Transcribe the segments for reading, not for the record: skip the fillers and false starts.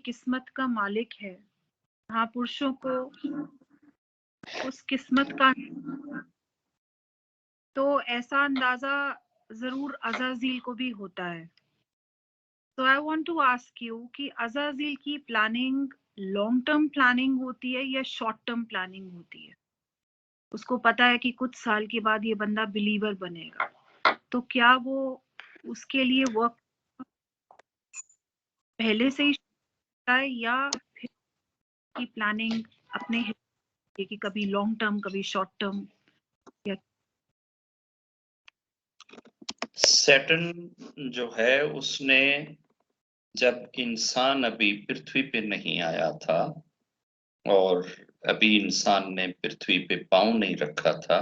किस्मत का मालिक है, महापुरुषों को उस किस्मत का, तो ऐसा अंदाजा जरूर अज़ाज़ील को भी होता है। तो I want to ask you कि अज़ाज़ील की प्लानिंग लॉन्ग टर्म प्लानिंग होती है या शॉर्ट टर्म प्लानिंग होती है? उसको पता है कि कुछ साल के बाद ये बंदा बिलीवर बनेगा, तो क्या वो उसके लिए वर्क पहले से ही करता है या फिर की प्लानिंग अपने हिसाब से कि कभी लॉन्ग टर्म कभी शॉर्ट टर्म? या सैटर्न जो है उसने जब इंसान अभी पृथ्वी पे नहीं आया था और अभी इंसान ने पृथ्वी पे पाँव नहीं रखा था,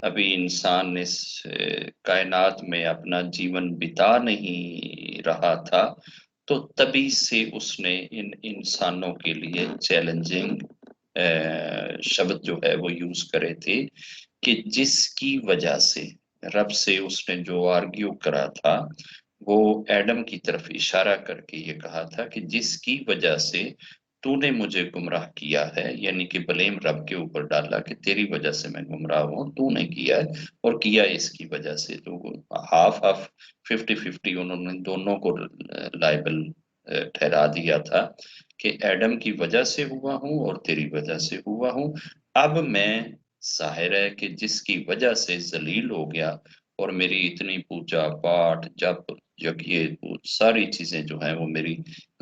अभी इंसान इस कायनात में अपना जीवन बिता नहीं रहा था, तो तभी से उसने इन इंसानों के लिए चैलेंजिंग शब्द जो है वो यूज करे थे कि जिसकी वजह से रब से उसने जो आर्ग्यू करा था वो एडम की तरफ इशारा करके ये कहा था कि जिसकी वजह से तूने मुझे गुमराह किया है, यानी कि ब्लेम रब के ऊपर डाला कि तेरी वजह से मैं गुमराह हूँ, तूने किया है और किया इसकी वजह से। तो हाफ हाफ 50-50 उन्होंने दोनों को लायबल ठहरा दिया था कि एडम की वजह से हुआ हूँ और तेरी वजह से हुआ हूँ। अब मैं जाहिर है कि जिसकी वजह से जलील हो गया और मेरी इतनी पूजा पाठ जब यज्ञ सारी चीजें जो है वो मेरी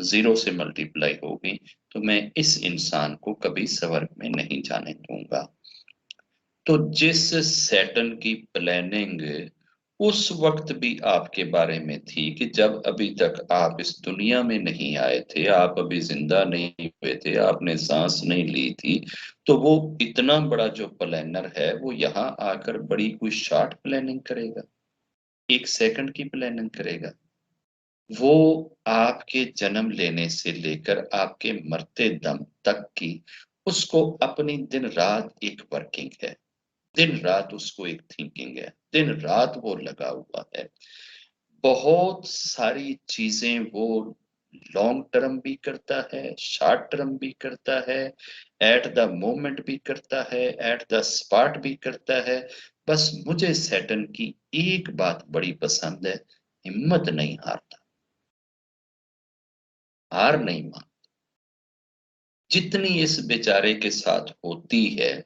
जीरो से मल्टीप्लाई हो गई, तो मैं इस इंसान को कभी स्वर्ग में नहीं जाने दूंगा। तो जिस सैटर्न की प्लानिंग उस वक्त भी आपके बारे में थी कि जब अभी तक आप इस दुनिया में नहीं आए थे, आप अभी जिंदा नहीं हुए थे, आपने सांस नहीं ली थी, तो वो इतना बड़ा जो प्लानर है वो यहाँ आकर बड़ी कोई शॉर्ट प्लानिंग करेगा, 1 सेकंड की प्लानिंग करेगा? वो आपके जन्म लेने से लेकर आपके मरते दम तक की उसको अपनी दिन रात एक वर्किंग है, दिन रात उसको एक थिंकिंग है, दिन रात वो लगा हुआ है। बहुत सारी चीजें वो लॉन्ग टर्म भी करता है, शॉर्ट टर्म भी करता है, एट द मोमेंट भी करता है, एट द स्पॉट भी करता है। बस मुझे सैटर्न की एक बात बड़ी पसंद है, हिम्मत नहीं हारता, हार नहीं मानता। जितनी इस बेचारे के साथ होती है,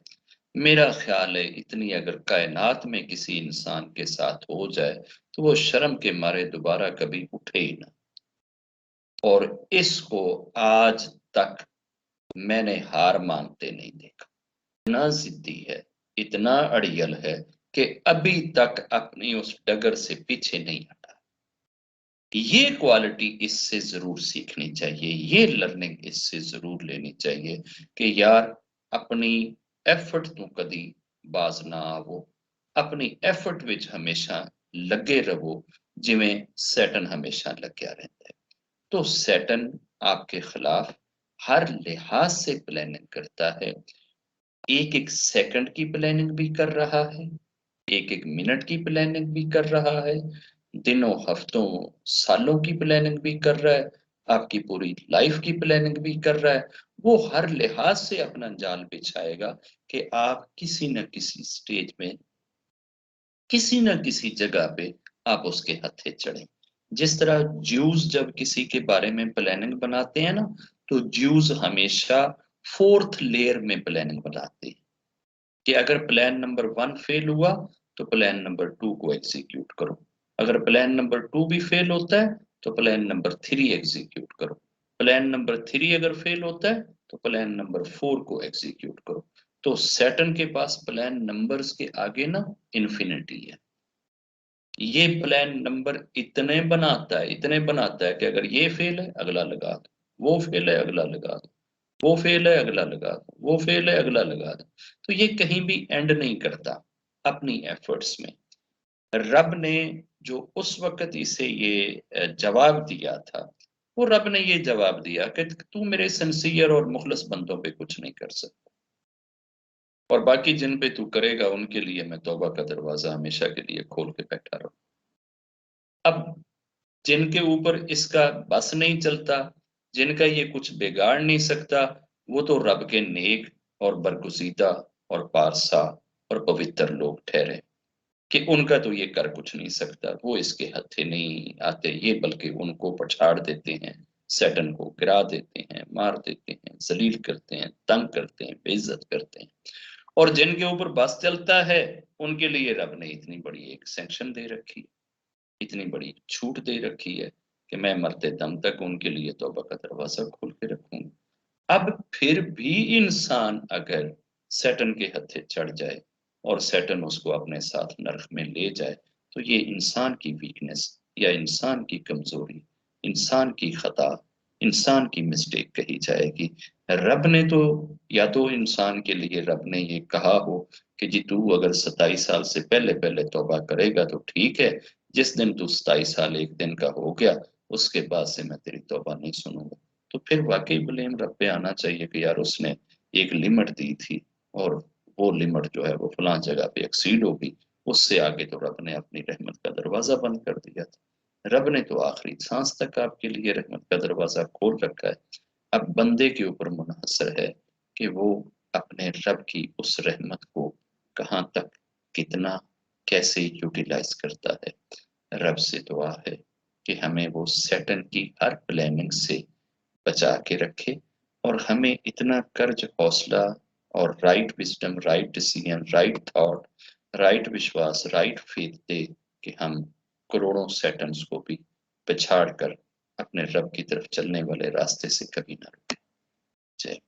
मेरा ख्याल है इतनी अगर कायनात में किसी इंसान के साथ हो जाए तो वो शर्म के मारे दोबारा कभी उठे ही ना। और इसको आज तक मैंने हार मानते नहीं देखा। इतना जिद्दी है, इतना अड़ियल है कि अभी तक अपनी उस डगर से पीछे नहीं हटा। ये क्वालिटी इससे जरूर सीखनी चाहिए, ये लर्निंग इससे जरूर लेनी चाहिए कि यार अपनी एफर्ट तो कदी बाज ना आवो, अपनी एफर्ट विच हमेशा लगे रहो, जिवें सैटन हमेशा लग्या रहता है। तो सैटन आपके खिलाफ हर लिहाज से प्लानिंग करता है, एक एक सेकंड की प्लानिंग भी कर रहा है, एक एक मिनट की प्लानिंग भी कर रहा है, दिनों हफ्तों सालों की प्लानिंग भी कर रहा है, आपकी पूरी लाइफ की प्लानिंग भी कर रहा है। वो हर लिहाज से अपना जाल बिछाएगा कि आप किसी न किसी स्टेज में, किसी न किसी जगह पे आप उसके हत्थे चढ़े। जिस तरह ज्यूज जब किसी के बारे में प्लानिंग बनाते हैं ना, तो ज्यूज हमेशा फोर्थ लेयर में प्लानिंग बनाते हैं कि अगर प्लान नंबर 1 फेल हुआ तो प्लान नंबर 2 को एग्जीक्यूट करो, अगर प्लान नंबर 2 भी फेल होता है तो प्लान नंबर 3 एग्जीक्यूट करो, प्लान नंबर 3 अगर फेल होता है तो प्लान नंबर 4 को एग्जीक्यूट करो। तो सैटर्न के पास प्लान नंबर्स के आगे ना इन्फिनिटी है। ये प्लान नंबर इतने बनाता है, इतने बनाता है कि अगर ये फेल है अगला लगा दो, वो फेल है अगला लगा दो, वो फेल है अगला लगा दो, वो फेल है अगला लगा दो। तो ये कहीं भी एंड नहीं करता अपनी एफर्ट्स में। रब ने जो उस वक्त इसे ये जवाब दिया था, वो रब ने ये जवाब दिया कि तू मेरे सिंसियर और मुखलस बंदों पे कुछ नहीं कर सकता, और बाकी जिन पे तू करेगा उनके लिए मैं तौबा का दरवाजा हमेशा के लिए खोल के बैठा रहूं। अब जिनके ऊपर इसका बस नहीं चलता, जिनका ये कुछ बिगाड़ नहीं सकता, वो तो रब के नेक और बरगुजीदा और पारसा और पवित्र लोग ठहरे कि उनका तो ये कर कुछ नहीं सकता, वो इसके हथे नहीं आते ये, बल्कि उनको पछाड़ देते हैं, सैटन को गिरा देते हैं, मार देते हैं, जलील करते हैं, तंग करते हैं, बेइज्जत करते हैं। और जिनके ऊपर बस चलता है, उनके लिए रब ने इतनी बड़ी एक सेंक्शन दे रखी, इतनी बड़ी छूट दे रखी है कि मैं मरते दम तक उनके लिए तौबा का दरवाजा खोल के रखूंगा। अब फिर भी इंसान अगर सैटन के हथे चढ़ जाए और सैटन उसको अपने साथ नरक में ले जाए, तो ये इंसान की वीकनेस या इंसान की कमजोरी, इंसान की खता, इंसान की मिस्टेक कही जाएगी। रब ने तो, या तो इंसान के लिए रब ने ये कहा हो कि जी तू अगर 27 साल से पहले पहले तौबा करेगा तो ठीक है, जिस दिन तू 27 साल एक दिन का हो गया, उसके बाद से मैं तेरी तौबा नहीं सुनूंगा। तो फिर वाकई ब्लेम रब पे आना चाहिए कि यार उसने एक लिमिट दी थी और वो लिमिट जो है वो फलां जगह पे एक्सीड हो गई, उससे आगे तो रब ने अपनी रहमत का दरवाजा बंद कर दिया था। रब ने तो आखिरी सांस तक आपके लिए रहमत का दरवाजा खोल रखा है। अब बंदे के ऊपर मुनहसर है कि वो अपने रब की उस रहमत को कहाँ तक, कितना, कैसे यूटिलाइज करता है। रब से दुआ है कि हमें वो सैटन की हर प्लानिंग से बचा के रखे और हमें इतना कर्ज हौसला और right wisdom, right decision, right thought, right विश्वास, राइट फेथ दे कि हम करोड़ों सैटन्स को भी पछाड़ कर अपने रब की तरफ चलने वाले रास्ते से कभी ना रुके। जय